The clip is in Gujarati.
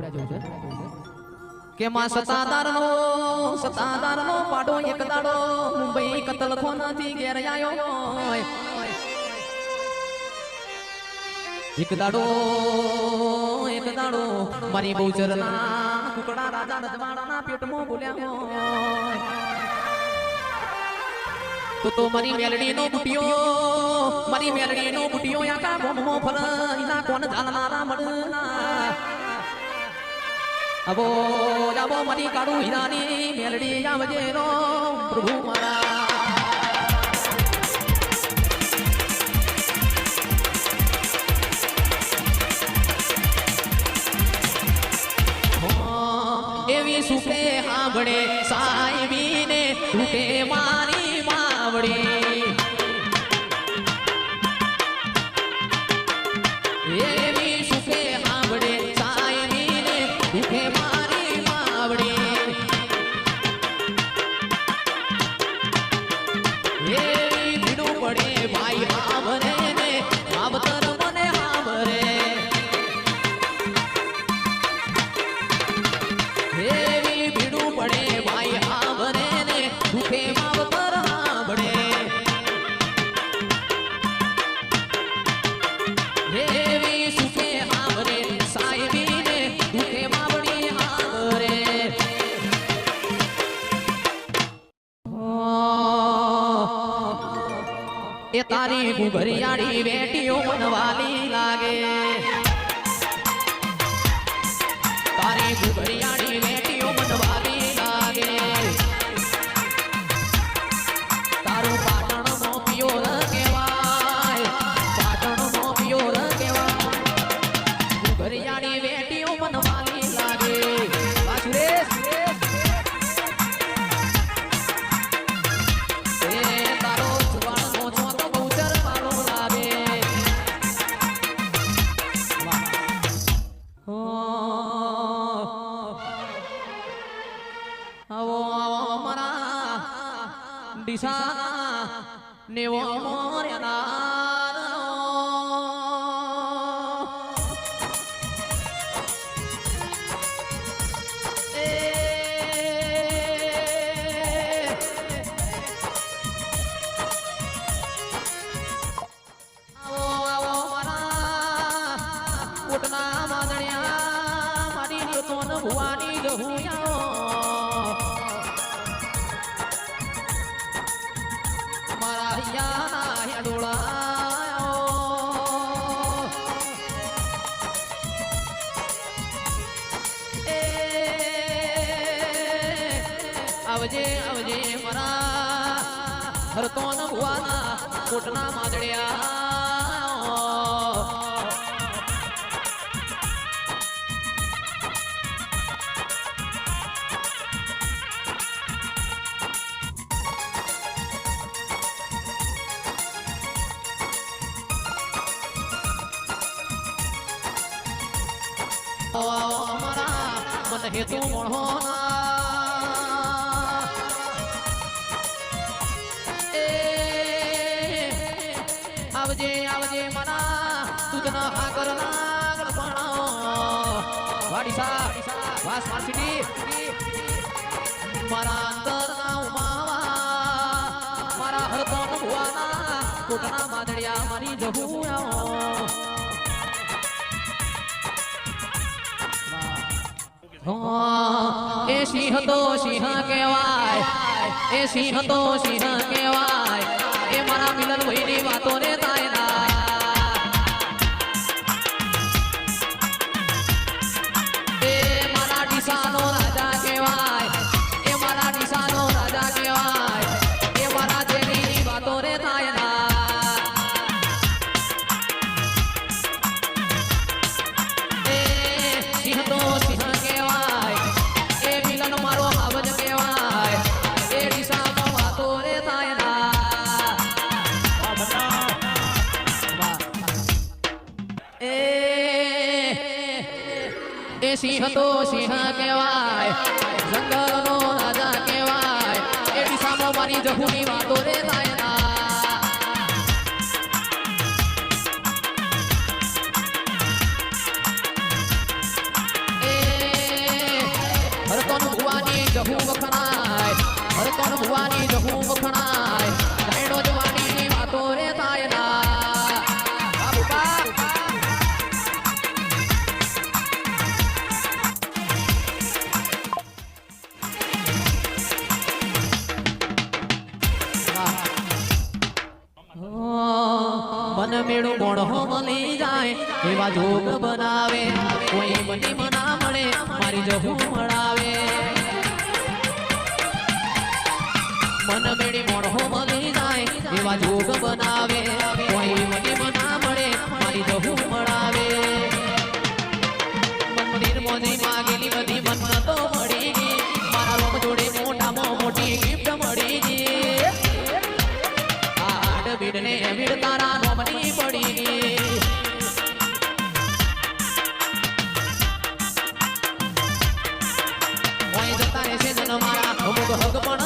કે માં સતાદારનો પાડો એક દાડો મુંબઈ કતલખોનાથી ઘેર આયો એક દાડો મારી બહુચરના કુકડા રાજા રજવાડાના પેટમાં બોલ્યા તો મારી મેલડીનો બુટિયો આકા ગોમો ફરઈના કોણ ઝાલનારા મળના અબો જાબો મારી કાળું હીરાની મેલડી આવજે રો પ્રભુ મારા એવી સુખે સાંભળે સાહેબીને સુખે મારી માવડી એવી સુખે સાંભળે સાહેબીને સુખે મારી માવડી એવી ભીડું પડે ભાઈ સાંભળે ને માવતર મને સાંભળે એવી ભીડું પડે ભાઈ સાંભળે ને દુખે માવતર સાંભળે એવી સુખે સાંભળે સાહેબીને દુખે માવડી સાંભળે એ તારી ઘુઘરિયાળી બેટીઓ મનવાલી લાગે તારી ઘુઘરિયાળી બેટીઓ મનવાલી લાગે તારું પાટણનો પિયોર કહેવાય ઘુઘરિયાળી બેટીઓ મનવાલી લાગે સુરેશ તારો સુવાળનો ચોક બહુચર મારો લાગે આવો મારા દિશા નેવો ભુવાની મારા હિયા ડોળા આવજે મારા હરતો ન ભુવાના કોટના માદળિયા મારા મન હેતુ મોણો આવજે મારા દૂધના હાકર નાગર પાણો વાડીસા વાસ માર્સિટી મારા અંતરના ઉમાવા મારા હરતો ભુવાના કોટના માદળિયા મારી જહુયા એ સિંહ તો સિંહ કહેવાય એ સિંહ તો સિંહ કહેવાય એ મારા મિલન ભાઈની વાતો ને થાય ના એ મારા ડીસાનો રાજા કહેવાય એ મારા ડીસાનો રાજા કહેવાય એ મારા જેની વાતો ને થાય ના એ સિંહ તો સિંહ સિંહ તો સિંહ કહેવાય જંગલનો રાજા કહેવાય એ દિશામાં મારી જહુની વાતો રે થાય ના એ જહું વખણાય હરકોણ ભુવાની જહું વખણાય ગાયડો જવાનીની વાતો રે થાય ના બાપા મન મેળું મોણો મળી જાય એવા જોગ બનાવે કોઈ મની મના મળે મારી જહું મળાવે મન મેળી મોણો મળી જાય એવા જોગ બનાવે કોઈ મની મના મળે મારી જહું મળાવે મંદિર મોજી માગેલી બધી મન્નતો મળી ગઈ મારા લોક જોડે મોટામાં મોટી ગિફ્ટ મળી ગઈ બીડને બીડ તારા નોમની પડી ઓય જતા રહેશે જન મારા અમુક હક પણ